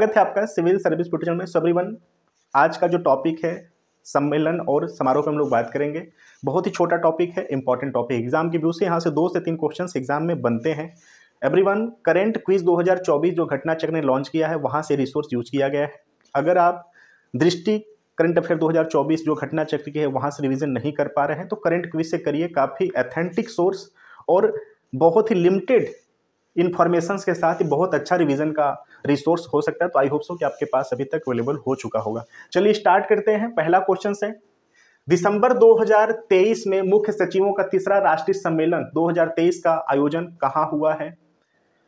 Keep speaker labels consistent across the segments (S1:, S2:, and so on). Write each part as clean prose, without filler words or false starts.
S1: स्वागत है आपका सिविल सर्विस प्रोटेक्शन में। एवरीवन, आज का जो टॉपिक है सम्मेलन और समारोह पे हम लोग बात करेंगे। बहुत ही छोटा टॉपिक है, इंपॉर्टेंट टॉपिक। एग्जाम के व्यू से यहाँ से 2 से 3 क्वेश्चंस एग्जाम में बनते हैं। एवरीवन, करंट क्विज 2024 जो घटना चक्र ने लॉन्च किया है वहाँ से रिसोर्स यूज किया गया है। अगर आप दृष्टि करंट अफेयर 2024 जो घटना चक्र की है वहाँ से रिवीजन नहीं कर पा रहे हैं तो करंट क्विज से करिए। काफ़ी ऑथेंटिक सोर्स और बहुत ही लिमिटेड इन्फॉर्मेशन के साथ ही बहुत अच्छा रिवीजन का रिसोर्स हो सकता है। तो आई होप सो कि आपके पास अभी तक अवेलेबल हो चुका होगा। चलिए स्टार्ट करते हैं। पहला क्वेश्चन है, दिसंबर 2023 में मुख्य सचिवों का तीसरा राष्ट्रीय सम्मेलन 2023 का आयोजन कहाँ हुआ है?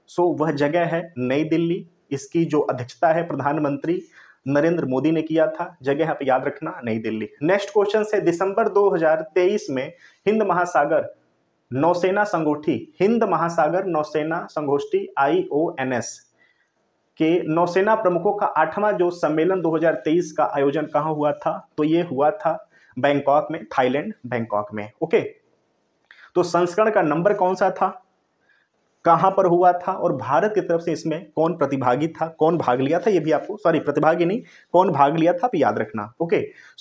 S1: वह जगह है नई दिल्ली। इसकी जो अध्यक्षता है प्रधानमंत्री नरेंद्र मोदी ने किया था। जगह आप याद रखना, नई दिल्ली। नेक्स्ट क्वेश्चन है, दिसंबर 2023 में हिंद महासागर नौसेना संगोष्ठी IONS के नौसेना प्रमुखों का 8वां जो सम्मेलन 2023 का आयोजन कहाँ हुआ था? तो ये हुआ था बैंकॉक में, थाईलैंड, बैंकॉक में। ओके, तो संस्करण का नंबर कौन सा था, कहां पर हुआ था और भारत की तरफ से इसमें कौन प्रतिभागी था, कौन भाग लिया था? ये भी आपको, सॉरी प्रतिभागी नहीं, कौन भाग लिया था आप याद रखना। ओके,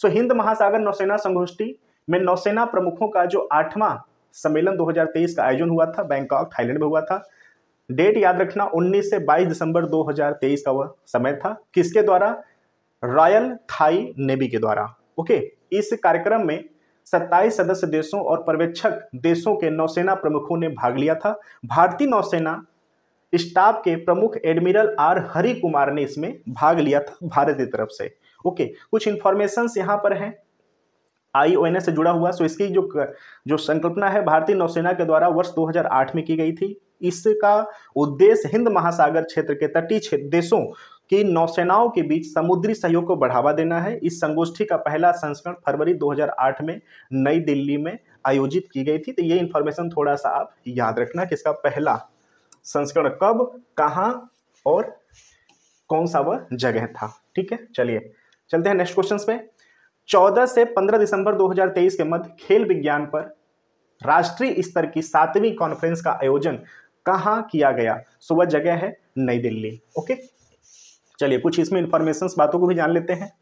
S1: हिंद महासागर नौसेना संगोष्ठी में नौसेना प्रमुखों का जो 8वां सम्मेलन 2023 का आयोजन हुआ था, बैंकॉक, थाईलैंड में हुआ था। डेट याद रखना, 19 से 22 दिसंबर 2023 का वह समय था। किसके द्वारा? रॉयल थाई नेवी के द्वारा। ओके, इस कार्यक्रम में 27 सदस्य देशों और पर्यवेक्षक देशों के नौसेना प्रमुखों ने भाग लिया था। भारतीय नौसेना स्टाफ के प्रमुख एडमिरल R हरि कुमार ने इसमें भाग लिया था भारत की तरफ से। ओके, कुछ इंफॉर्मेशन यहाँ पर है IONS से जुड़ा हुआ। इसकी जो संकल्पना है भारतीय नौसेना के द्वारा वर्ष 2008 में की गई थी। इसका उद्देश्य हिंद महासागर क्षेत्र के तटीय देशों की नौसेनाओं के बीच समुद्री सहयोग को बढ़ावा देना है। इस संगोष्ठी का पहला संस्करण फरवरी 2008 में नई दिल्ली में आयोजित की गई थी। तो ये इंफॉर्मेशन थोड़ा सा आप याद रखना कि इसका पहला संस्करण कब, कहां और कौन सा वह जगह था। ठीक है, चलिए चलते हैं नेक्स्ट क्वेश्चन पे। 14 से 15 दिसंबर 2023 के मध्य खेल विज्ञान पर राष्ट्रीय स्तर की 7वीं कॉन्फ्रेंस का आयोजन कहां किया गया? वह जगह है नई दिल्ली। ओके, चलिए कुछ इसमें इंफॉर्मेशन बातों को भी जान लेते हैं।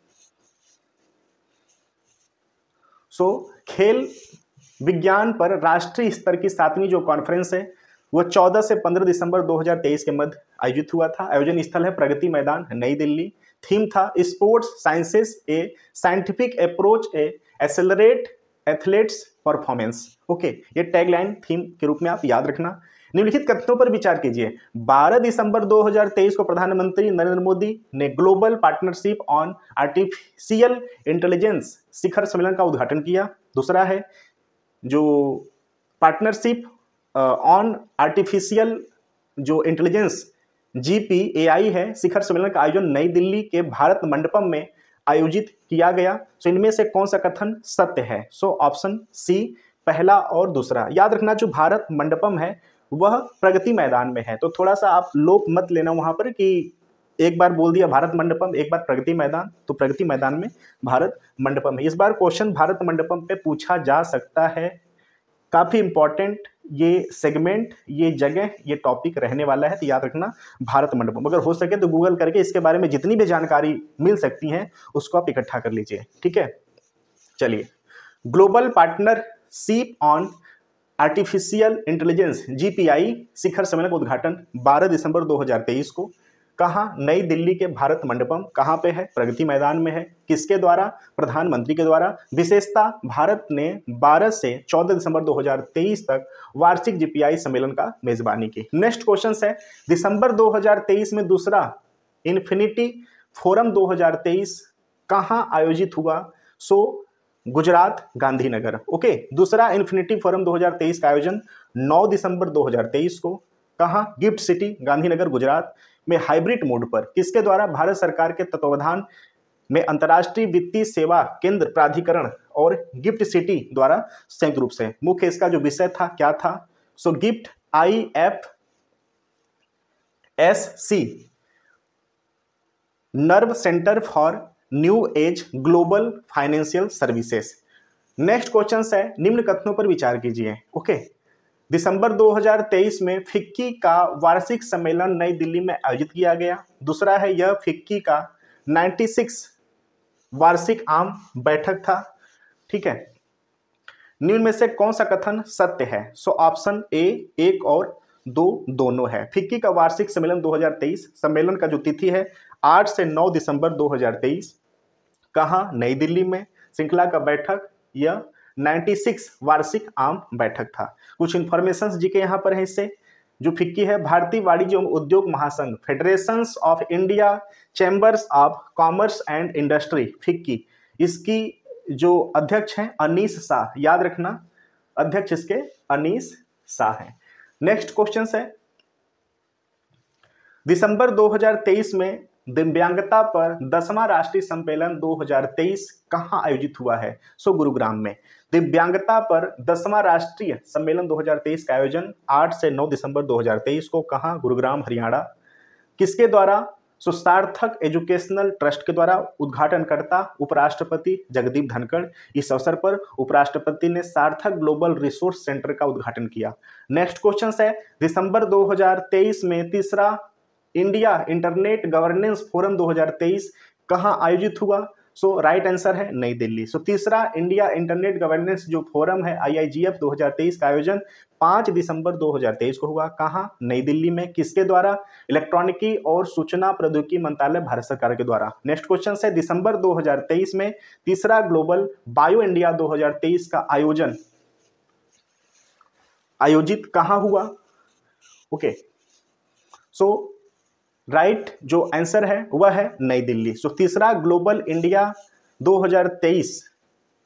S1: खेल विज्ञान पर राष्ट्रीय स्तर की 7वीं जो कॉन्फ्रेंस है वह 14 से 15 दिसंबर 2023 के मध्य आयोजित हुआ था। आयोजन स्थल है प्रगति मैदान, नई दिल्ली। थीम था स्पोर्ट्स साइंसेस ए साइंटिफिक अप्रोच ए एक्सेलरेट एथलेट्स परफॉर्मेंस। ओके, ये टैगलाइन थीम के रूप में आप याद रखना। निम्नलिखित कथनों पर विचार कीजिए। 12 दिसंबर 2023 को प्रधानमंत्री नरेंद्र मोदी ने global partnership on artificial intelligence शिखर सम्मेलन का उद्घाटन किया। दूसरा है जो पार्टनरशिप ऑन आर्टिफिशियल जो इंटेलिजेंस GPAI है, शिखर सम्मेलन का आयोजन नई दिल्ली के भारत मंडपम में आयोजित किया गया। इनमें से कौन सा कथन सत्य है? ऑप्शन C पहला और दूसरा। याद रखना, जो भारत मंडपम है वह प्रगति मैदान में है। तो थोड़ा सा आप लोग मत लेना वहां पर कि एक बार बोल दिया भारत मंडपम, एक बार प्रगति मैदान, तो प्रगति मैदान में भारत मंडपम है। इस बार क्वेश्चन भारत मंडपम पे पूछा जा सकता है। काफी इंपॉर्टेंट ये सेगमेंट, ये जगह, ये टॉपिक रहने वाला है। तो याद रखना भारत मंडपम। अगर हो सके तो गूगल करके इसके बारे में जितनी भी जानकारी मिल सकती है उसको आप इकट्ठा कर लीजिए। ठीक है, चलिए global partnership on artificial intelligence GPAI शिखर सम्मेलन का उद्घाटन 12 दिसंबर 2023 को कहाँ? नई दिल्ली के भारत मंडपम। कहाँ पे है? प्रगति मैदान में है। किसके द्वारा? प्रधानमंत्री के द्वारा। विशेषता, भारत ने 12 से 14 दिसंबर 2023 तक वार्षिक GPAI सम्मेलन का मेजबानी की। नेक्स्ट क्वेश्चन है, दिसंबर 2023 में दूसरा इन्फिनिटी फोरम 2023 कहाँ आयोजित हुआ? गुजरात, गांधीनगर। ओके, दूसरा इन्फिनिटी फोरम 2023 का आयोजन 9 दिसंबर 2023 को कहाँ? गिफ्ट सिटी, गांधीनगर, गुजरात में हाइब्रिड मोड पर। किसके द्वारा? भारत सरकार के तत्वावधान में अंतर्राष्ट्रीय वित्तीय सेवा केंद्र प्राधिकरण और गिफ्ट सिटी द्वारा संयुक्त रूप से। मुख्य इसका जो विषय था क्या था? Gift IFSC nerve centre for new age global financial services. Next question है, निम्न कथनों पर विचार कीजिए। ओके, दिसंबर 2023 में फिक्की का वार्षिक सम्मेलन नई दिल्ली में आयोजित किया गया। दूसरा है यह फिक्की का 96 वार्षिक आम बैठक था। ठीक है, निम्न में से कौन सा कथन सत्य है? सो ऑप्शन ए 1 और 2 दोनों है। फिक्की का वार्षिक सम्मेलन 2023, सम्मेलन का जो तिथि है 8 से 9 दिसंबर 2023, कहाँ? नई दिल्ली में। श्रृंखला का बैठक यह 96 वार्षिक आम बैठक था। कुछ इंफॉर्मेशन जी के यहाँ पर है इससे। जो फिक्की है भारतीय वाणिज्य एवं उद्योग महासंघ, federations of India chambers of commerce and industry, FICCI, इसकी जो अध्यक्ष हैं अनीस शाह, याद रखना अध्यक्ष इसके अनीस शाह हैं। नेक्स्ट क्वेश्चन है, दिसंबर 2023 में दिव्यांगता पर 10वां राष्ट्रीय सम्मेलन 2023 कहां आयोजित हुआ है? सो गुरुग्राम में। दिव्यांगता पर 10वां राष्ट्रीय सम्मेलन 2023 का आयोजन 8 से 9 दिसंबर 2023 को कहां? गुरुग्राम, हरियाणा। किसके द्वारा? सो सार्थक एजुकेशनल ट्रस्ट के द्वारा। उद्घाटनकर्ता उपराष्ट्रपति जगदीप धनखड़। इस अवसर पर उपराष्ट्रपति ने सार्थक ग्लोबल रिसोर्स सेंटर का उद्घाटन किया। नेक्स्ट क्वेश्चन है, दिसंबर 2023 में तीसरा इंडिया इंटरनेट गवर्नेंस फोरम 2023 कहां आयोजित हुआ? सो राइट आंसर है नई दिल्ली। सो तीसरा इंडिया इंटरनेट गवर्नेंस जो फोरम है IIGF 2023 का आयोजन 5 दिसंबर 2023 को हुआ। कहां? नई दिल्ली में। किसके द्वारा? इलेक्ट्रॉनिकी और सूचना प्रौद्योगिकी मंत्रालय, भारत सरकार के द्वारा। नेक्स्ट क्वेश्चन है, दिसंबर 2023 में तीसरा ग्लोबल बायो इंडिया 2023 का आयोजित कहां हुआ? ओके, सो राइट जो आंसर है वह है नई दिल्ली। सो तीसरा ग्लोबल इंडिया 2023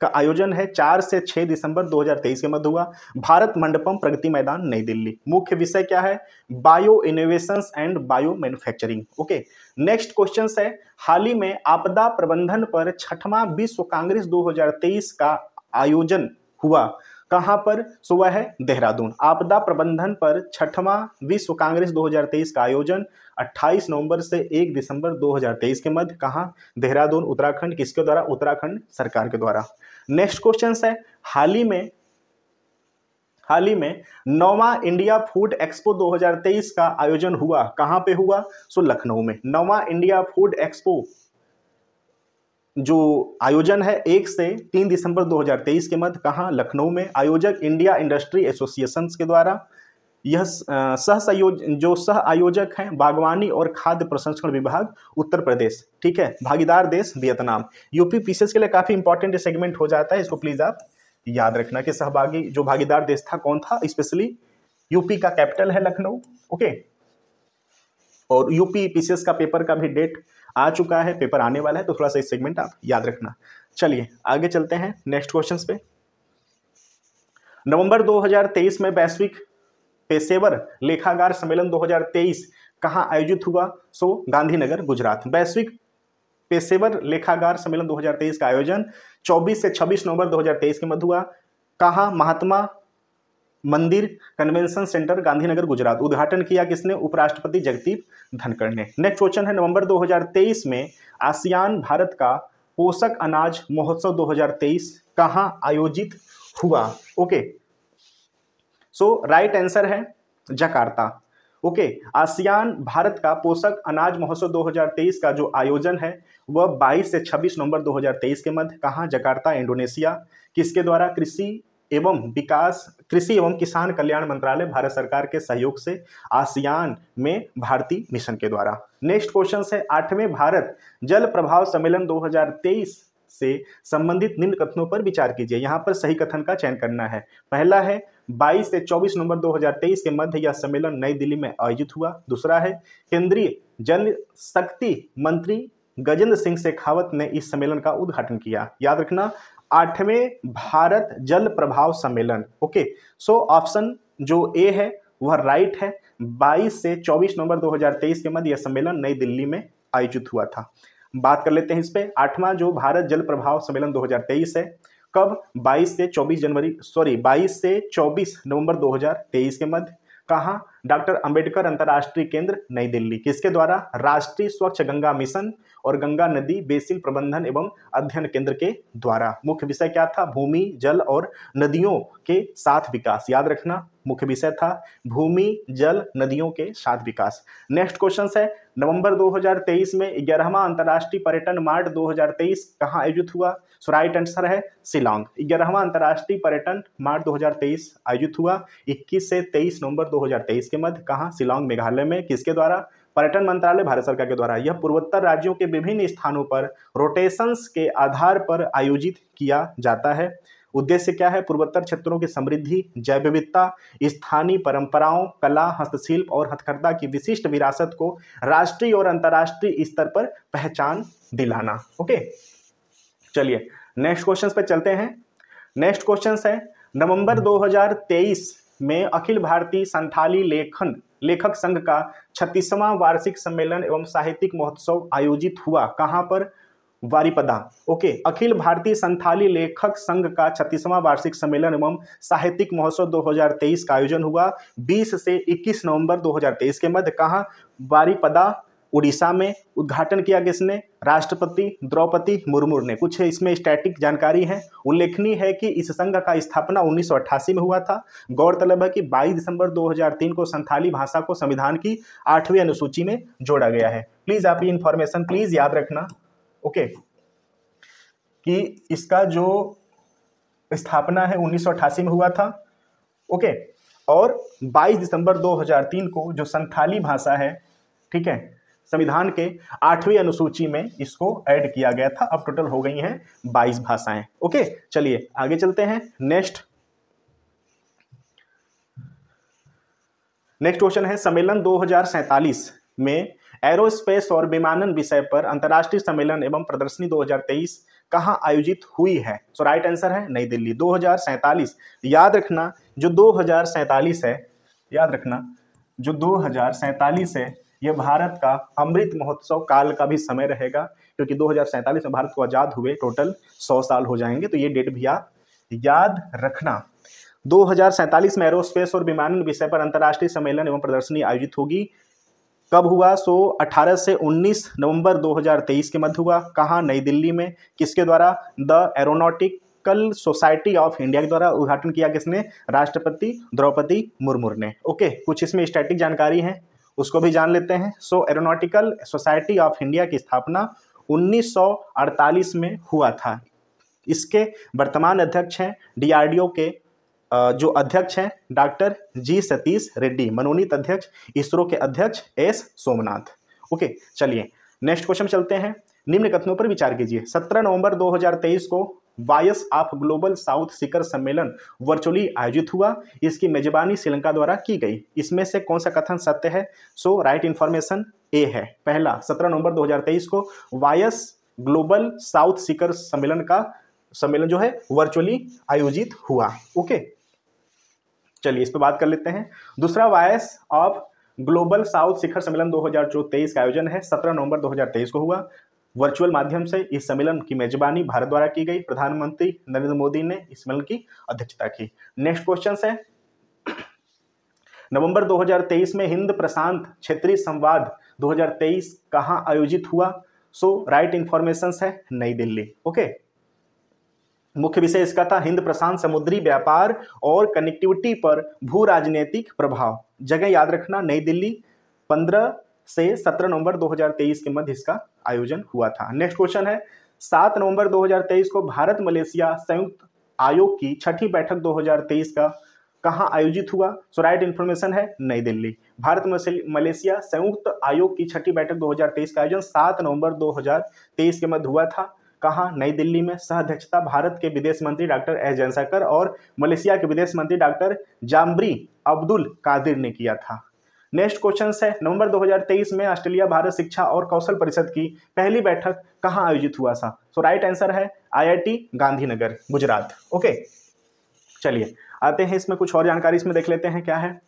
S1: का आयोजन है 4 से 6 दिसंबर 2023 के मध्य हुआ। भारत मंडपम, प्रगति मैदान, नई दिल्ली। मुख्य विषय क्या है? Bio innovations and bio manufacturing. Okay, next question है, हाल ही में आपदा प्रबंधन पर 6वां विश्व कांग्रेस 2023 का आयोजन हुआ। कहां पर? सो वह है देहरादून। आपदा प्रबंधन पर 6वां विश्व कांग्रेस 2023 का आयोजन 28 नवंबर से 1 दिसंबर 2023 के मध्य कहां? देहरादून, उत्तराखंड। किसके द्वारा? उत्तराखंड सरकार के द्वारा। नेक्स्ट क्वेश्चन है, हाल ही में 9वां इंडिया फूड एक्सपो 2023 का आयोजन हुआ। कहां पे हुआ? सो लखनऊ में। 9वां इंडिया फूड एक्सपो जो आयोजन है 1 से 3 दिसंबर 2023 के मध्य कहां? लखनऊ में। आयोजक इंडिया इंडस्ट्री एसोसिएशन के द्वारा। यह सह आयोजक हैं बागवानी और खाद्य प्रसंस्करण विभाग, उत्तर प्रदेश। ठीक है, भागीदार देश वियतनाम। यूपी पीसीएस के लिए काफी इंपॉर्टेंट सेगमेंट हो जाता है, इसको प्लीज आप याद रखना कि सहभागी जो भागीदार देश था कौन था। स्पेशली यूपी का कैपिटल है लखनऊ। ओके, और यूपी पीसीएस का पेपर का भी डेट आ चुका है, पेपर आने वाला है, तो थोड़ा सा इस सेगमेंट आप याद रखना। चलिए आगे चलते हैं नेक्स्ट क्वेश्चंस पे। नवंबर 2023 में वैश्विक पेशेवर लेखाकार सम्मेलन 2023 कहां आयोजित हुआ? सो गांधीनगर, गुजरात। वैश्विक पेशेवर लेखाकार सम्मेलन 2023 का आयोजन 24 से 26 नवंबर 2023 के मध्य हुआ। कहां? महात्मा मंदिर कन्वेंशन सेंटर, गांधीनगर, गुजरात। उद्घाटन किया किसने? उपराष्ट्रपति जगदीप धनखड़ ने। नेक्स्ट क्वेश्चन है, नवंबर 2023 में आसियान भारत का पोषक अनाज महोत्सव 2023 कहां आयोजित हुआ? ओके, सो राइट आंसर है जकार्ता। ओके, आसियान भारत का पोषक अनाज महोत्सव 2023 का जो आयोजन है वह 22 से 26 नवंबर 2023 के मध्य कहां? Jakarta, Indonesia. किसके द्वारा? कृषि एवं किसान कल्याण मंत्रालय, भारत सरकार के सहयोग से आसियान में भारतीय मिशन के द्वारा। नेक्स्ट क्वेश्चन है, 8वें भारत जल प्रभाव सम्मेलन 2023 से संबंधित निम्न कथनों पर विचार कीजिए। यहां पर सही कथन का चयन करना है। पहला है 22 से 24 नवंबर 2023 के मध्य यह सम्मेलन नई दिल्ली में आयोजित हुआ। दूसरा है, केंद्रीय जल शक्ति मंत्री गजेंद्र सिंह शेखावत ने इस सम्मेलन का उद्घाटन किया। याद रखना 8वें भारत जल प्रभाव सम्मेलन। ओके, सो ऑप्शन जो ए है वह राइट है। 22 से 24 नवंबर 2023 के मध्य यह सम्मेलन नई दिल्ली में आयोजित हुआ था। बात कर लेते हैं इस पे। 8वां जो भारत जल प्रभाव सम्मेलन 2023 है, कब? 22 से 24 नवंबर 2023 के मध्य। कहां? डॉक्टर अंबेडकर अंतर्राष्ट्रीय केंद्र नई दिल्ली, किसके द्वारा? राष्ट्रीय स्वच्छ गंगा मिशन और गंगा नदी बेसिन प्रबंधन एवं अध्ययन केंद्र के द्वारा। मुख्य विषय क्या था? भूमि, जल और नदियों के साथ विकास। याद रखना, मुख्य विषय था भूमि, जल, नदियों के साथ विकास। नेक्स्ट क्वेश्चन है, नवंबर 2023 में 11वां अंतर्राष्ट्रीय पर्यटन मार्ट 2023 कहाँ आयोजित हुआ? सो राइट आंसर है शिलांग। 11वां अंतर्राष्ट्रीय पर्यटन मार्ट 2023 आयोजित हुआ 21 से 23 नवंबर 2023 के मध्य। कहाँ? शिलांग, मेघालय में। किसके द्वारा? पर्यटन मंत्रालय, भारत सरकार के द्वारा। यह पूर्वोत्तर राज्यों के विभिन्न स्थानों पर रोटेशंस के आधार पर आयोजित किया जाता है। उद्देश्य क्या है? पूर्वोत्तर क्षेत्रों की समृद्धि, जैव विविधता, स्थानीय परंपराओं, कला, हस्तशिल्प और हथकरघा की विशिष्ट विरासत को राष्ट्रीय और अंतर्राष्ट्रीय स्तर पर पहचान दिलाना। ओके, चलिए नेक्स्ट क्वेश्चन पे चलते हैं। नेक्स्ट क्वेश्चन है, नवंबर 2023 में अखिल भारतीय संथाली लेखक संघ का 36वां वार्षिक सम्मेलन एवं साहित्यिक महोत्सव आयोजित हुआ। कहां पर? बारिपदा। ओके, अखिल भारतीय संथाली लेखक संघ का 36वां वार्षिक सम्मेलन एवं साहित्यिक महोत्सव 2023 का आयोजन हुआ 20 से 21 नवंबर 2023 के मध्य। कहां? बारिपदा, उड़ीसा में। उद्घाटन किया किसने? राष्ट्रपति द्रौपदी मुर्मू ने। कुछ इसमें स्टैटिक जानकारी है। उल्लेखनीय है कि इस संघ का स्थापना 1988 में हुआ था। गौरतलब है कि 22 दिसंबर 2003 को संथाली भाषा को संविधान की 8वीं अनुसूची में जोड़ा गया है। प्लीज आप ये इंफॉर्मेशन प्लीज याद रखना। ओके, कि इसका जो स्थापना है 1988 में हुआ था। ओके, और 22 दिसंबर 2003 को जो संथाली भाषा है, ठीक है, संविधान के 8वीं अनुसूची में इसको ऐड किया गया था। अब टोटल हो गई हैं 22 भाषाएं। ओके, चलिए आगे चलते हैं। नेक्स्ट क्वेश्चन है, सम्मेलन 2047 में एरोस्पेस और विमानन विषय पर अंतर्राष्ट्रीय सम्मेलन एवं प्रदर्शनी 2023 कहां आयोजित हुई है? सो राइट आंसर है नई दिल्ली। 2047, याद रखना जो 2047 है, याद रखना जो 2047 है, यह भारत का अमृत महोत्सव काल का भी समय रहेगा, क्योंकि 2047 में भारत को आजाद हुए टोटल 100 साल हो जाएंगे। तो ये डेट भी आप याद रखना। 2047 में एरोस्पेस और विमानन विषय पर अंतर्राष्ट्रीय सम्मेलन एवं प्रदर्शनी आयोजित होगी। कब हुआ? सो 18 से 19 नवंबर 2023 के मध्य हुआ। कहाँ? नई दिल्ली में। किसके द्वारा? The aeronautical society of India के द्वारा। उद्घाटन किया किसने? राष्ट्रपति द्रौपदी मुर्मू ने। ओके, कुछ इसमें स्टैटिक जानकारी है, उसको भी जान लेते हैं। सो एरोनॉटिकल सोसाइटी ऑफ इंडिया की स्थापना 1948 में हुआ था। इसके वर्तमान अध्यक्ष हैं DRDO के जो अध्यक्ष हैं डॉक्टर जी सतीश रेड्डी, मनोनीत अध्यक्ष इसरो के अध्यक्ष S सोमनाथ। ओके, चलिए नेक्स्ट क्वेश्चन चलते हैं। निम्न कथनों पर विचार कीजिए। 17 नवंबर 2023 को वायस ऑफ ग्लोबल साउथ शिखर सम्मेलन वर्चुअली आयोजित हुआ। इसकी मेजबानी श्रीलंका द्वारा की गई। इसमें से कौन सा कथन सत्य है? सो राइट इंफॉर्मेशन ए है। पहला, 17 नवंबर 2023 को वायस ग्लोबल साउथ शिखर सम्मेलन जो है वर्चुअली आयोजित हुआ। ओके, चलिए इस पर बात कर लेते हैं। दूसरा, वायस ऑफ ग्लोबल साउथ शिखर सम्मेलन 2023 का आयोजन है 17 नवंबर 2023 को हुआ। वर्चुअल माध्यम से इस सम्मेलन की मेजबानी भारत द्वारा की गई। प्रधानमंत्री नरेंद्र मोदी ने इस सम्मेलन की अध्यक्षता की। नेक्स्ट क्वेश्चन है, नवंबर 2023 में हिंद प्रशांत क्षेत्रीय संवाद 2023 कहां आयोजित हुआ? सो राइट इंफॉर्मेशन है नई दिल्ली। ओके, मुख्य विषय इसका था हिंद प्रशांत समुद्री व्यापार और कनेक्टिविटी पर भू राजनीतिक प्रभाव। जगह याद रखना, नई दिल्ली। 15 से 17 नवंबर 2023 के मध्य इसका आयोजन हुआ था। नेक्स्ट क्वेश्चन है, 7 नवंबर 2023 को भारत मलेशिया संयुक्त आयोग की 6ठी बैठक 2023 का कहां आयोजित हुआ? सो राइट इंफॉर्मेशन है नई दिल्ली। भारत मलेशिया संयुक्त आयोग की 6ठी बैठक 2023 का आयोजन 7 नवंबर 2023 के मध्य हुआ था। कहाँ? नई दिल्ली में। सह अध्यक्षता भारत के विदेश मंत्री डॉक्टर एस जयशंकर और मलेशिया के विदेश मंत्री डॉक्टर जाम्बरी अब्दुल कादिर ने किया था। नेक्स्ट क्वेश्चन है, नवंबर 2023 में ऑस्ट्रेलिया भारत शिक्षा और कौशल परिषद की पहली बैठक कहाँ आयोजित हुआ था? सो राइट आंसर है IIT गांधीनगर, गुजरात। ओके, चलिए आते हैं इसमें कुछ और जानकारी इसमें देख लेते हैं क्या है।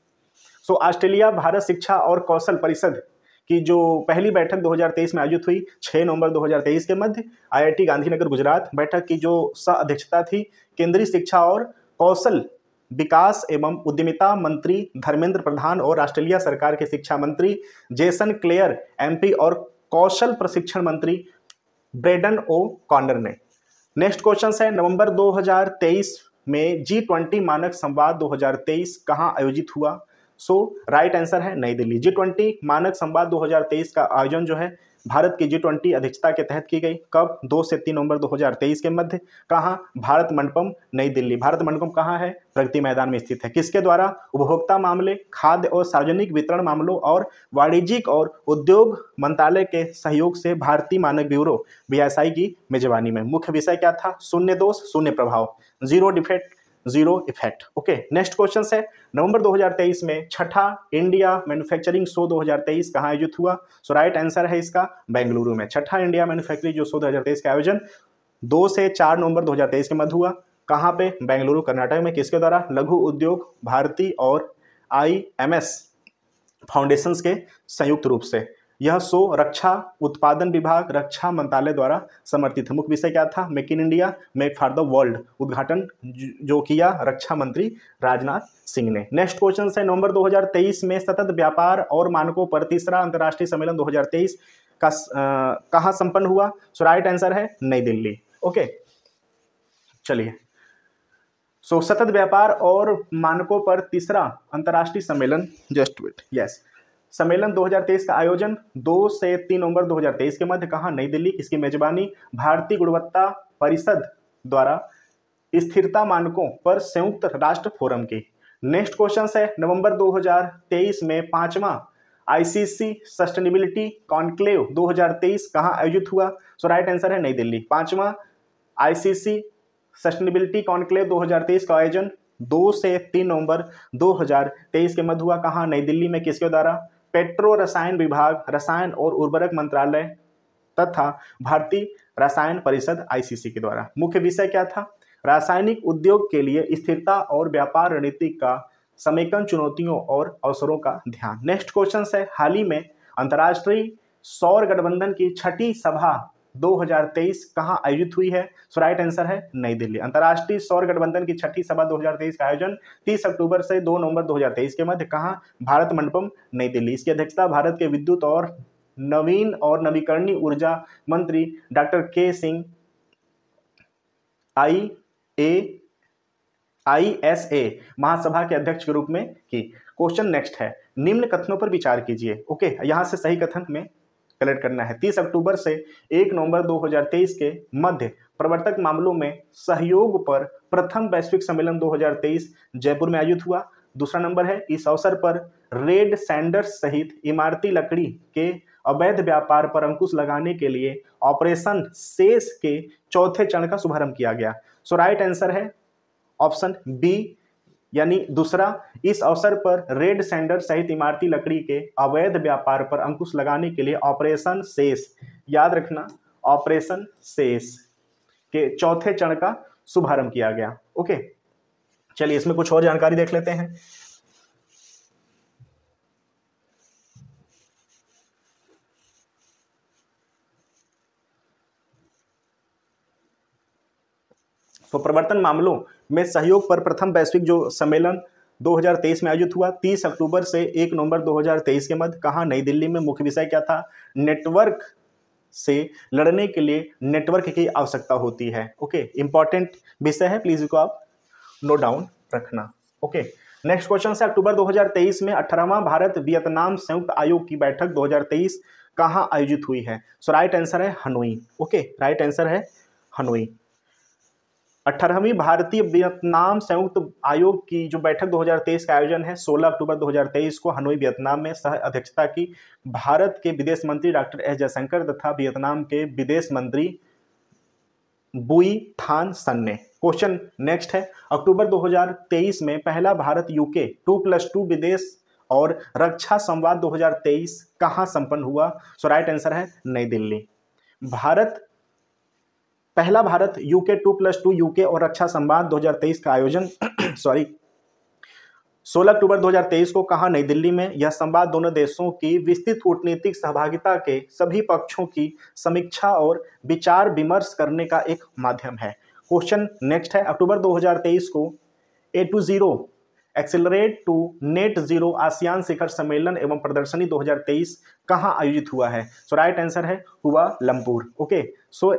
S1: सो ऑस्ट्रेलिया भारत शिक्षा और कौशल परिषद की जो पहली बैठक 2023 में आयोजित हुई 6 नवंबर 2023 के मध्य IIT गांधीनगर, गुजरात। बैठक की जो सह अध्यक्षता थी केंद्रीय शिक्षा और कौशल विकास एवं उद्यमिता मंत्री धर्मेंद्र प्रधान और ऑस्ट्रेलिया सरकार के शिक्षा मंत्री जेसन क्लेयर एमपी और कौशल प्रशिक्षण मंत्री ब्रेडन ओ कॉर्नर ने। नेक्स्ट क्वेश्चन है, नवंबर 2023 में G20 मानक संवाद 2023 कहां आयोजित हुआ? सो राइट आंसर है नई दिल्ली। G20 मानक संवाद 2023 का आयोजन जो है भारत की G20 अध्यक्षता के तहत की गई। कब? 2 से 3 नवंबर 2023 के मध्य। कहां? भारत मंडपम नई दिल्ली। भारत मंडपम कहां है? प्रगति मैदान में स्थित है। किसके द्वारा? उपभोक्ता मामले, खाद्य और सार्वजनिक वितरण मामलों और वाणिज्यिक और उद्योग मंत्रालय के सहयोग से भारतीय मानक ब्यूरो BISI की मेजबानी में। मुख्य विषय क्या था? शून्य दोष शून्य प्रभाव, zero defect zero effect. Okay, next question है, नवंबर 2023 में छठा इंडिया मैन्युफैक्चरिंग शो 2023 कहां आयोजित हुआ? सो राइट आंसर है इसका बेंगलुरु में। छठा इंडिया मैन्युफैक्चरिंग शो 2023 का आयोजन 2 से 4 नवंबर 2023 के मध्य हुआ। कहां पे? बेंगलुरु कर्नाटक में। किसके द्वारा? लघु उद्योग भारती और IMS फाउंडेशंस के संयुक्त रूप से। यह शो रक्षा उत्पादन विभाग, रक्षा मंत्रालय द्वारा समर्थित है। मुख्य विषय क्या था? Make in India make for the world. उद्घाटन जो किया रक्षा मंत्री राजनाथ सिंह ने। नेक्स्ट क्वेश्चन है, नवंबर 2023 में सतत व्यापार और मानकों पर तीसरा अंतर्राष्ट्रीय सम्मेलन 2023 का कहां संपन्न हुआ? सो राइट आंसर है नई दिल्ली। ओके, चलिए, सो सतत व्यापार और मानकों पर तीसरा अंतर्राष्ट्रीय सम्मेलन, जस्ट वेट, यस, सम्मेलन 2023 का आयोजन 2 से 3 नवंबर 2023 के मध्य। कहां? नई दिल्ली। इसकी मेजबानी भारतीय गुणवत्ता परिषद द्वारा स्थिरता मानकों पर संयुक्त राष्ट्र फोरम की। नेक्स्ट क्वेश्चन है, नवंबर 2023 में 5वां ICC सस्टेनेबिलिटी कॉन्क्लेव 2023 कहां आयोजित हुआ? सो राइट आंसर है नई दिल्ली। 5वां ICC सस्टेनेबिलिटी कॉन्क्लेव 2023 का आयोजन 2 से 3 नवंबर 2023 के मध्य हुआ। कहां? नई दिल्ली में। किसके द्वारा? पेट्रो रसायन विभाग, रसायन और उर्वरक मंत्रालय तथा भारतीय रसायन परिषद ICC के द्वारा। मुख्य विषय क्या था? रासायनिक उद्योग के लिए स्थिरता और व्यापार रणनीति का समेकन, चुनौतियों और अवसरों का ध्यान। नेक्स्ट क्वेश्चन है, हाल ही में अंतर्राष्ट्रीय सौर गठबंधन की छठी सभा 2023 कहां आयोजित हुई है? सो राइट आंसर है नई दिल्ली। अंतर्राष्ट्रीय सौर गठबंधन की छठी सभा 2023 का आयोजन 30 अक्टूबर से 2 नवंबर 2023 के मध्य। कहां? भारत मंडपम नई दिल्ली। इसकी अध्यक्षता भारत के विद्युत और नवीन और नवीकरणीय ऊर्जा मंत्री डॉक्टर के सिंह ISA महासभा के अध्यक्ष के रूप में की। क्वेश्चन नेक्स्ट है, निम्न कथनों पर विचार कीजिए। ओके, यहां से सही कथन में कलेक्ट करना है। 30 अक्टूबर से 1 नवंबर 2023 के मध्य प्रवर्तक मामलों में सहयोग पर प्रथम वैश्विक सम्मेलन 2023 जयपुर में आयोजित हुआ। दूसरा नंबर है, इस अवसर पर रेड सैंडर्स सहित इमारती लकड़ी के अवैध व्यापार पर अंकुश लगाने के लिए ऑपरेशन शेष के चौथे चरण का शुभारंभ किया गया। सो राइट आंसर है ऑप्शन बी, यानी दूसरा। इस अवसर पर रेड सैंडर सहित इमारती लकड़ी के अवैध व्यापार पर अंकुश लगाने के लिए ऑपरेशन शेष, याद रखना, ऑपरेशन शेष के चौथे चरण का शुभारंभ किया गया। ओके, चलिए इसमें कुछ और जानकारी देख लेते हैं। तो प्रवर्तन मामलों में सहयोग पर प्रथम वैश्विक जो सम्मेलन 2023 में आयोजित हुआ 30 अक्टूबर से 1 नवंबर 2023 के मध्य। कहां? नई दिल्ली में। मुख्य विषय क्या था? नेटवर्क से लड़ने के लिए नेटवर्क की आवश्यकता होती है। ओके, इंपॉर्टेंट विषय है, प्लीज इसको आप नोट डाउन रखना। ओके, नेक्स्ट क्वेश्चन है, अक्टूबर 2023 में 18वां भारत वियतनाम संयुक्त आयोग की बैठक 2023 कहां आयोजित हुई है? सो राइट आंसर है हनोई। ओके, राइट आंसर है हनोई। 18वीं भारतीय वियतनाम संयुक्त आयोग की जो बैठक 2023 का आयोजन है 16 अक्टूबर 2023 को हनोई वियतनाम में सह अध्यक्षता की भारत के विदेश मंत्री डॉक्टर एस जयशंकर तथा वियतनाम के विदेश मंत्री बुई थान सन ने। क्वेश्चन नेक्स्ट है, अक्टूबर 2023 में पहला भारत UK 2+2 विदेश और रक्षा संवाद 2023 कहां संपन्न हुआ? सो राइट आंसर है नई दिल्ली। पहला भारत UK 2+2 UK और रक्षा संवाद 2023 का आयोजन 16 अक्टूबर 2023 को कहां? नई दिल्ली में। यह संवाद दोनों देशों की विस्तृत कूटनीतिक सहभागिता के सभी पक्षों की समीक्षा और विचार विमर्श करने का एक माध्यम है। क्वेश्चन नेक्स्ट है, अक्टूबर 2023 को A20 accelerate to net zero ASEAN शिखर सम्मेलन एवं प्रदर्शनी 2023 कहाँ आयोजित हुआ है? सो राइट आंसर है Kuala Lumpur. Okay, so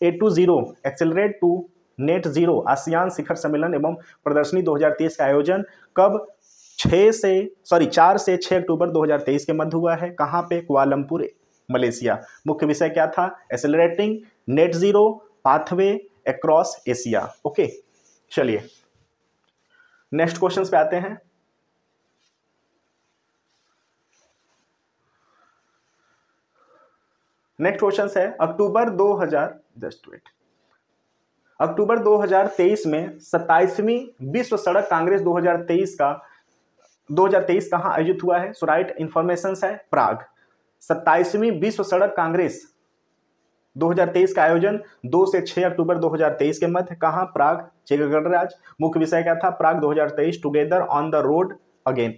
S1: A20 accelerate to net zero ASEAN शिखर सम्मेलन एवं प्रदर्शनी 2023 का आयोजन कब 4 से 6 अक्टूबर 2023 के मध्य हुआ है? कहाँ पे? Kuala Lumpur, Malaysia. मुख्य विषय क्या था? Accelerating net zero pathway across Asia. Okay, चलिए नेक्स्ट क्वेश्चन पे आते हैं। नेक्स्ट क्वेश्चन है अक्टूबर 2023 में 27वीं विश्व सड़क कांग्रेस 2023 कहां आयोजित हुआ है? सो राइट इंफॉर्मेशन है प्राग। 27वीं विश्व सड़क कांग्रेस 2023 का आयोजन 2 से 6 अक्टूबर 2023 के मध्य कहां? प्राग, चेक गणराज्य। मुख्य विषय क्या था? प्राग 2023 together on the road again.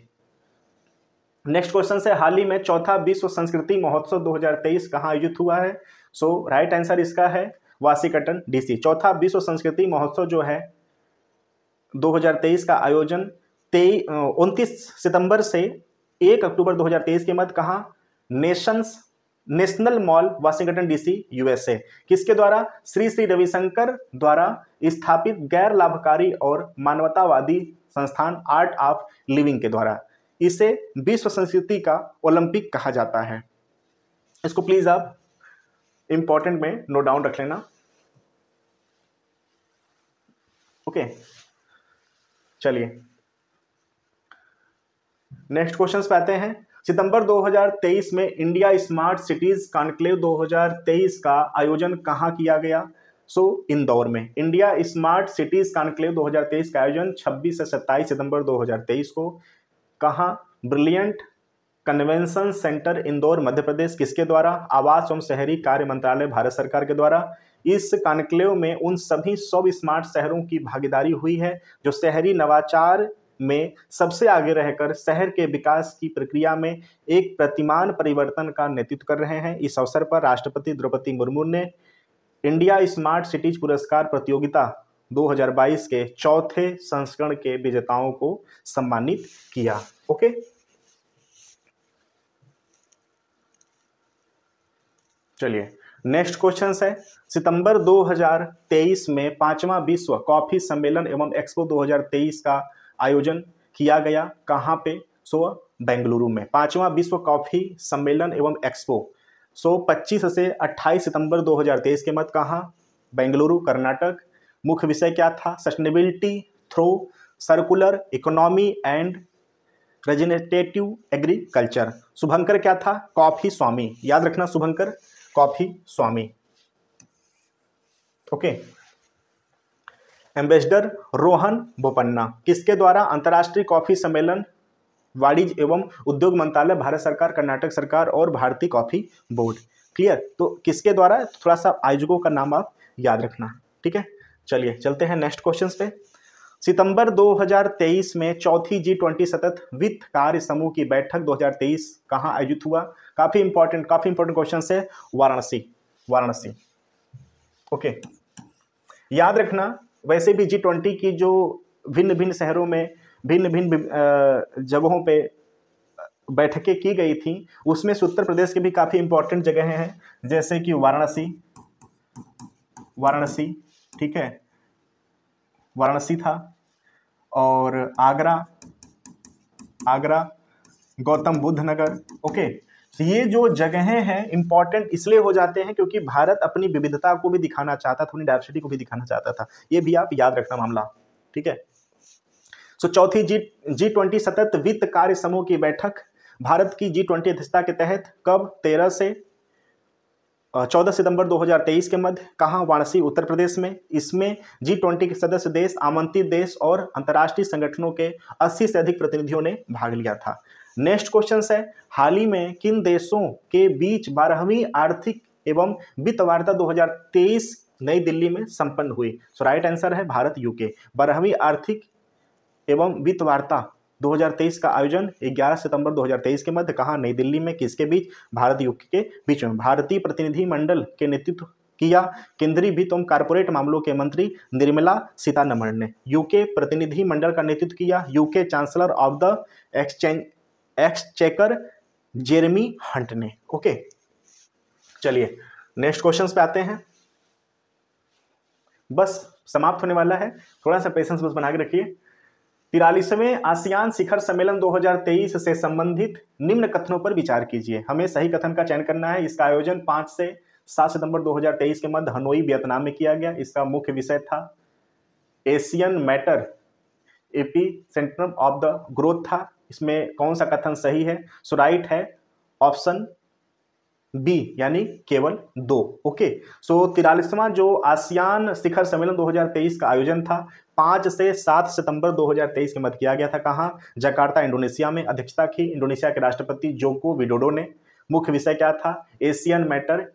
S1: Next question है हाल ही में चौथा विश्व संस्कृति महोत्सव 2023 कहां आयोजित हुआ है? सो राइट आंसर इसका है वाशिंगटन डीसी। चौथा विश्व संस्कृति महोत्सव जो है 2023 का आयोजन 29 सितंबर से 1 अक्टूबर 2023 के मध्य कहां? National mall Washington DC USA. किसके द्वारा? श्री श्री रविशंकर द्वारा स्थापित गैर लाभकारी और मानवतावादी संस्थान आर्ट ऑफ लिविंग के द्वारा। इसे विश्व संस्कृति का ओलंपिक कहा जाता है। इसको प्लीज आप इंपॉर्टेंट में नोट डाउन रख लेना। ओके, चलिए नेक्स्ट क्वेश्चन पे आते हैं। सितंबर 2023 में इंडिया स्मार्ट सिटीज कॉन्क्लेव 2023 का आयोजन कहां किया गया? सो इंदौर में। इंडिया स्मार्ट सिटीज कॉन्क्लेव 2023 का आयोजन 26 से 27 सितंबर 2023 को कहां? Brilliant convention centre Indore Madhya Pradesh. किसके द्वारा? आवास एवं शहरी कार्य मंत्रालय भारत सरकार के द्वारा। इस कॉन्क्लेव में उन सभी 100 स्मार्ट शहरों की भागीदारी हुई है जो शहरी नवाचार में सबसे आगे रहकर शहर के विकास की प्रक्रिया में एक प्रतिमान परिवर्तन का नेतृत्व कर रहे हैं। इस अवसर पर राष्ट्रपति द्रौपदी मुर्मू ने इंडिया स्मार्ट सिटीज पुरस्कार प्रतियोगिता 2022 के चौथे संस्करण के विजेताओं को सम्मानित किया। ओके, चलिए नेक्स्ट क्वेश्चन है सितंबर 2023 में 5वां विश्व कॉफी सम्मेलन एवं एक्सपो 2023 का आयोजन किया गया कहां पे? सो बेंगलुरु में। 5वां विश्व कॉफी सम्मेलन एवं एक्सपो 25 से 28 सितंबर 2023 के मध्य कहां? बेंगलुरु, कर्नाटक। मुख्य विषय क्या था? Sustainability through circular economy and regenerative agriculture. शुभंकर क्या था? कॉफी स्वामी। याद रखना शुभंकर coffee Swami. Okay, ambassador Rohan Bopanna. किसके द्वारा? अंतर्राष्ट्रीय कॉफी सम्मेलन, वाणिज्य एवं उद्योग मंत्रालय भारत सरकार, कर्नाटक सरकार और भारतीय कॉफी बोर्ड। क्लियर? तो किसके द्वारा? थोड़ा सा आयोजकों का नाम आप याद रखना। ठीक है, चलिए चलते हैं नेक्स्ट क्वेश्चन पे। सितंबर 2023 में चौथी G20 सतत वित्त कार्य समूह की बैठक 2023 कहां आयोजित हुआ? काफी इंपॉर्टेंट क्वेश्चन है। वाराणसी। ओके, याद रखना वैसे भी G20 की जो भिन्न भिन्न शहरों में भिन्न भिन्न जगहों पे बैठकें की गई थी उसमें से उत्तर प्रदेश के भी काफी इंपॉर्टेंट जगहें हैं, जैसे कि वाराणसी, ठीक है, वाराणसी था, और आगरा, गौतम बुद्ध नगर। ओके, तो ये जो जगहें हैं इंपॉर्टेंट इसलिए हो जाते हैं क्योंकि भारत अपनी विविधता को भी दिखाना चाहता था, अपनी डाइवर्सिटी को भी दिखाना चाहता था। ये भी आप याद रखना मामला। ठीक है, सो चौथी G20 सतत वित्त कार्य समूह की बैठक भारत की G20 अध्यक्षता के तहत कब? 13 से 14 सितंबर 2023 के मध्य कहां? वाराणसी, उत्तर प्रदेश में। इसमें G20 के सदस्य देश, आमंत्रित देश और अंतर्राष्ट्रीय संगठनों के 80 से अधिक प्रतिनिधियों ने भाग लिया था। नेक्स्ट क्वेश्चन है हाल ही में किन देशों के बीच 12वीं आर्थिक एवं वित्त वार्ता 2023 नई दिल्ली में संपन्न हुई? सो राइट आंसर है भारत यूके। 12वीं आर्थिक एवं वित्त वार्ता 2023 का आयोजन 11 सितंबर 2023 के मध्य कहां? नई दिल्ली में। किसके बीच? भारत यूके के बीच में। भारतीय प्रतिनिधि मंडल के नेतृत्व किया केंद्रीय वित्त एवं कारपोरेट मामलों के मंत्री निर्मला सीतारमण ने। यूके प्रतिनिधि मंडल का नेतृत्व किया UK chancellor of the exchequer Jeremy Hunt ने। ओके, चलिए नेक्स्ट क्वेश्चन पे आते हैं। बस समाप्त होने वाला है, थोड़ा सा पेशेंस बस बना के रखिए। 43वें आसियान शिखर सम्मेलन 2023 से संबंधित निम्न कथनों पर विचार कीजिए। हमें सही कथन का चयन करना है। इसका आयोजन 5 से 7 सितंबर 2023 के मध्य हनोई वियतनाम में किया गया। इसका मुख्य विषय था Asian matter AP centre of the growth था। इसमें कौन सा कथन सही है? सो राइट है ऑप्शन बी, यानी केवल 2। ओके, सो 43वां जो आसियान शिखर सम्मेलन 2023 का आयोजन था 5 से 7 सितंबर 2023 के मध्य किया गया था। कहाँ? जकार्ता, इंडोनेशिया में। अध्यक्षता की इंडोनेशिया के राष्ट्रपति जोको विडोडो ने। मुख्य विषय क्या था? Asian matter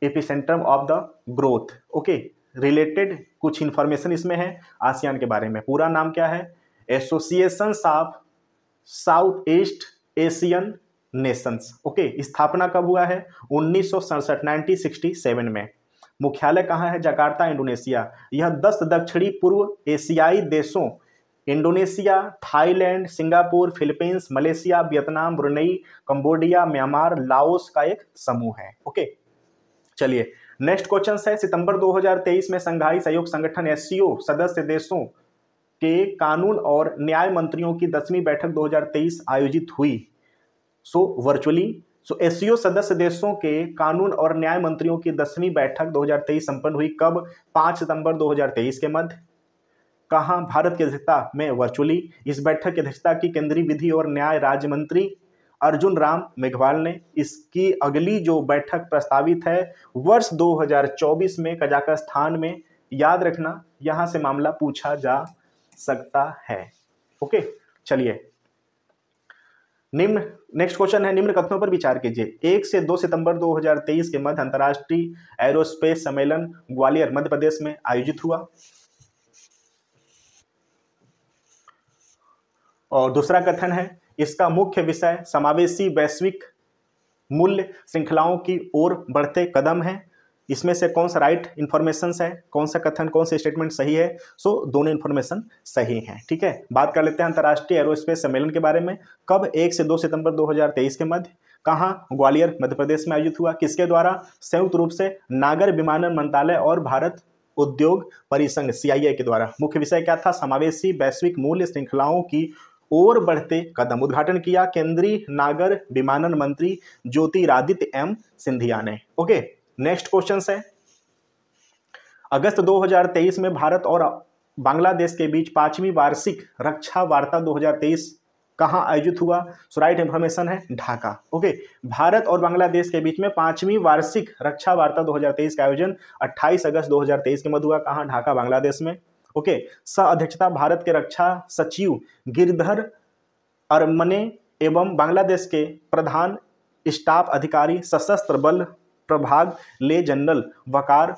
S1: epicentre of the growth. Okay, related कुछ इंफॉर्मेशन इसमें है आसियान के बारे में। पूरा नाम क्या है? Association of south east Asian Nations. Okay, स्थापना कब हुआ है? 1967 1967 में। मुख्यालय कहाँ है? Jakarta, Indonesia. यह 10 दक्षिणी पूर्व एशियाई देशों Indonesia, Thailand, Singapore, Philippines, Malaysia, Vietnam, Brunei, Cambodia, Myanmar, Laos का एक समूह है। ओके, चलिए नेक्स्ट क्वेश्चन है। सितंबर 2023 में संघाई सहयोग संगठन एससीओ सदस्य देशों के कानून और न्याय मंत्रियों की 10वीं बैठक 2023 आयोजित हुई। वर्चुअली एससीओ सदस्य देशों के कानून और न्याय मंत्रियों की 10वीं बैठक 2023 संपन्न हुई। कब? 5 सितंबर 2023 के मध्य। कहाँ? भारत की अध्यक्षता में वर्चुअली। इस बैठक की अध्यक्षता की केंद्रीय विधि और न्याय राज्य मंत्री अर्जुन राम मेघवाल ने। इसकी अगली जो बैठक प्रस्तावित है वर्ष 2024 में कजाकिस्तान में। याद रखना, यहां से मामला पूछा जा सकता है। ओके, चलिए नेक्स्ट क्वेश्चन है। निम्न कथनों पर विचार कीजिए। 1 से 2 सितंबर 2023 के मध्य अंतर्राष्ट्रीय एरोस्पेस सम्मेलन ग्वालियर मध्य प्रदेश में आयोजित हुआ। और दूसरा कथन है इसका मुख्य विषय समावेशी वैश्विक मूल्य श्रृंखलाओं की ओर बढ़ते कदम है। इसमें से कौन सा राइट इंफॉर्मेशन है? कौन सा कथन, कौन सा स्टेटमेंट सही है? दोनों इंफॉर्मेशन सही हैं। ठीक है, बात कर लेते हैं अंतर्राष्ट्रीय एरोस्पेस सम्मेलन के बारे में। कब? 1 से 2 सितंबर 2023 के मध्य। कहाँ? ग्वालियर मध्य प्रदेश में आयोजित हुआ। किसके द्वारा? संयुक्त रूप से नागर विमानन मंत्रालय और भारत उद्योग परिसंघ CII के द्वारा। मुख्य विषय क्या था? समावेशी वैश्विक मूल्य श्रृंखलाओं की और बढ़ते कदम। उद्घाटन किया केंद्रीय नागर विमानन मंत्री ज्योतिरादित्य M सिंधिया ने। ओके, नेक्स्ट क्वेश्चन है। अगस्त 2023 में भारत और बांग्लादेश के बीच 5वीं वार्षिक रक्षा वार्ता 2023 कहाँ आयोजित हुआ? राइट इंफॉर्मेशन है ढाका। ओके, भारत और बांग्लादेश के बीच में 5वीं वार्षिक रक्षा वार्ता 2023 का आयोजन 28 अगस्त 2023 के मध्य हुआ। कहाँ? ढाका, बांग्लादेश में। ओके, सह अध्यक्षता भारत के रक्षा सचिव गिरधर अरमने एवं बांग्लादेश के प्रधान स्टाफ अधिकारी सशस्त्र बल प्रभाग ले जनरल वकार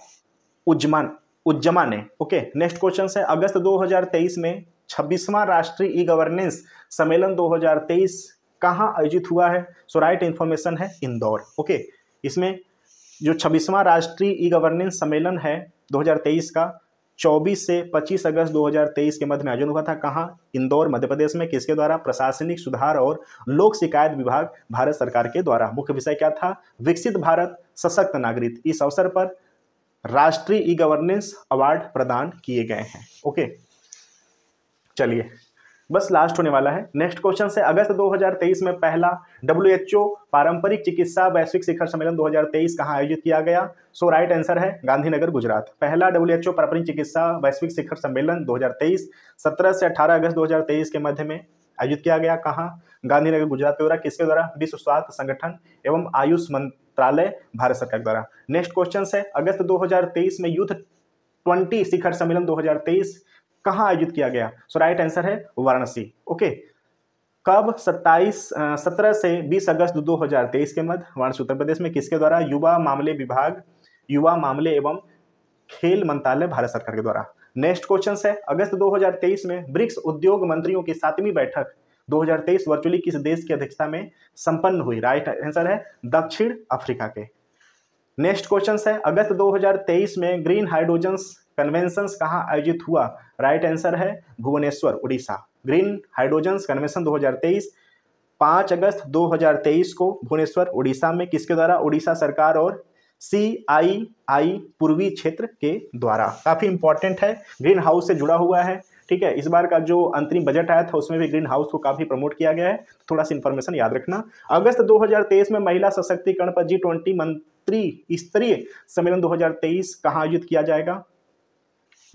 S1: उज्जमा ने। ओके, नेक्स्ट क्वेश्चन है। अगस्त 2023 में 26वां राष्ट्रीय ई गवर्नेंस सम्मेलन 2023 कहाँ आयोजित हुआ है? राइट इंफॉर्मेशन है इंदौर। ओके, इसमें जो 26वां राष्ट्रीय ई गवर्नेंस सम्मेलन है 2023 का 24 से 25 अगस्त 2023 के मध्य में आयोजन हुआ था। कहाँ? इंदौर मध्य प्रदेश में। किसके द्वारा? प्रशासनिक सुधार और लोक शिकायत विभाग भारत सरकार के द्वारा। मुख्य विषय क्या था? विकसित भारत सशक्त नागरिक। इस अवसर पर राष्ट्रीय ई गवर्नेंस अवार्ड प्रदान किए गए हैं। ओके, चलिए बस लास्ट होने वाला है। नेक्स्ट क्वेश्चन से। अगस्त 2023 में पहला WHO पारंपरिक चिकित्सा वैश्विक शिखर सम्मेलन 2023 कहाँ आयोजित किया गया? राइट आंसर है गांधीनगर, गुजरात। पहला WHO पारंपरिक चिकित्सा वैश्विक शिखर सम्मेलन 2023 17 से 18 अगस्त 2023 के मध्य में आयोजित किया गया। कहाँ? गांधीनगर, गुजरात के द्वारा। किसके द्वारा? विश्व स्वास्थ्य संगठन एवं आयुष मंत्रालय भारत सरकार द्वारा। नेक्स्ट क्वेश्चन है। अगस्त 2023 में यूथ 20 शिखर सम्मेलन 2023 कहाँ आयोजित किया गया? राइट आंसर है वाराणसी। ओके, कब? 17 से 20 अगस्त 2023 के मध्य वाराणसी, उत्तर प्रदेश में। किसके द्वारा? युवा मामले विभाग, युवा मामले एवं खेल मंत्रालय भारत सरकार के द्वारा। नेक्स्ट क्वेश्चन है। अगस्त 2023 में ब्रिक्स उद्योग मंत्रियों की 7वीं बैठक 2023 वर्चुअली किस देश की अध्यक्षता में संपन्न हुई? राइट आंसर है दक्षिण अफ्रीका के। नेक्स्ट क्वेश्चन है, अगस्त 2023 में ग्रीन हाइड्रोजन कन्वेंशन कहाँ आयोजित हुआ? राइट आंसर है Bhubaneswar, Orissa. Green hydrogen convention 2023 5 अगस्त 2023 को भुवनेश्वर, उड़ीसा में किसके द्वारा? उड़ीसा सरकार और CII पूर्वी क्षेत्र के द्वारा। काफी इंपॉर्टेंट है, ग्रीन हाउस से जुड़ा हुआ है। ठीक है, इस बार का जो अंतरिम बजट आया था उसमें भी ग्रीन हाउस को काफी प्रमोट किया गया है, थोड़ा सा इंफॉर्मेशन याद रखना। अगस्त 2023 में महिला सशक्तिकरण पर G20 मंत्री स्तरीय सम्मेलन 2023 कहाँ आयोजित किया जाएगा?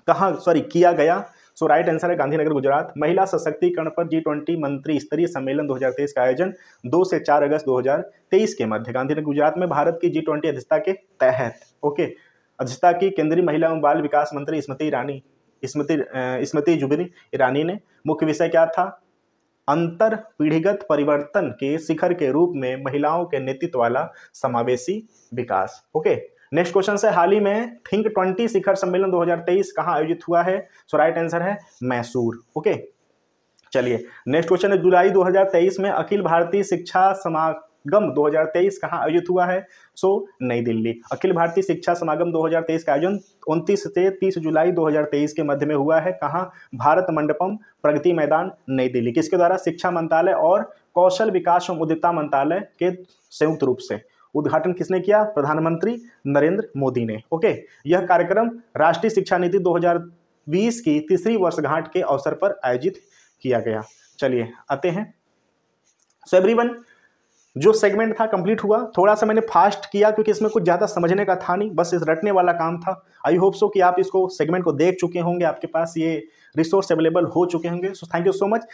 S1: किया गया। सो राइट आंसर है गांधीनगर, गुजरात। महिला सशक्तिकरण पर G20 मंत्री स्तरीय सम्मेलन 2023 का आयोजन 2 से 4 अगस्त 2023 के मध्य गांधीनगर, गुजरात में भारत की G20 अध्यक्षता के तहत अध्यक्षता की केंद्रीय महिला एवं बाल विकास मंत्री स्मृति जुबिन ईरानी ने। मुख्य विषय क्या था? अंतर पीढ़ीगत परिवर्तन के शिखर के रूप में महिलाओं के नेतृत्व वाला समावेशी विकास। नेक्स्ट क्वेश्चन है, हाल ही में थिंक 20 शिखर सम्मेलन 2023 कहाँ आयोजित हुआ है? सो राइट आंसर है मैसूर। चलिए नेक्स्ट क्वेश्चन है, जुलाई 2023 में अखिल भारतीय शिक्षा समागम 2023 कहाँ आयोजित हुआ है? सो नई दिल्ली। अखिल भारतीय शिक्षा समागम 2023 का आयोजन 29 से 30 जुलाई 2023 के मध्य में हुआ है। कहाँ? भारत मंडपम, प्रगति मैदान, नई दिल्ली। किसके द्वारा? शिक्षा मंत्रालय और कौशल विकास एवं उद्यमिता मंत्रालय के संयुक्त रूप से। उद्घाटन किसने किया? प्रधानमंत्री नरेंद्र मोदी ने। यह कार्यक्रम राष्ट्रीय शिक्षा नीति 2020 की तीसरी वर्षगांठ के अवसर पर आयोजित किया गया। चलिए आते हैं। सो एवरीवन, जो सेगमेंट था कंप्लीट हुआ। थोड़ा सा मैंने फास्ट किया क्योंकि इसमें कुछ ज़्यादा समझने का था नहीं, बस इस रटने वाला काम था। आई होप सो कि आप इसको सेगमेंट को देख चुके होंगे, आपके पास ये रिसोर्स अवेलेबल हो चुके होंगे। So thank you so much.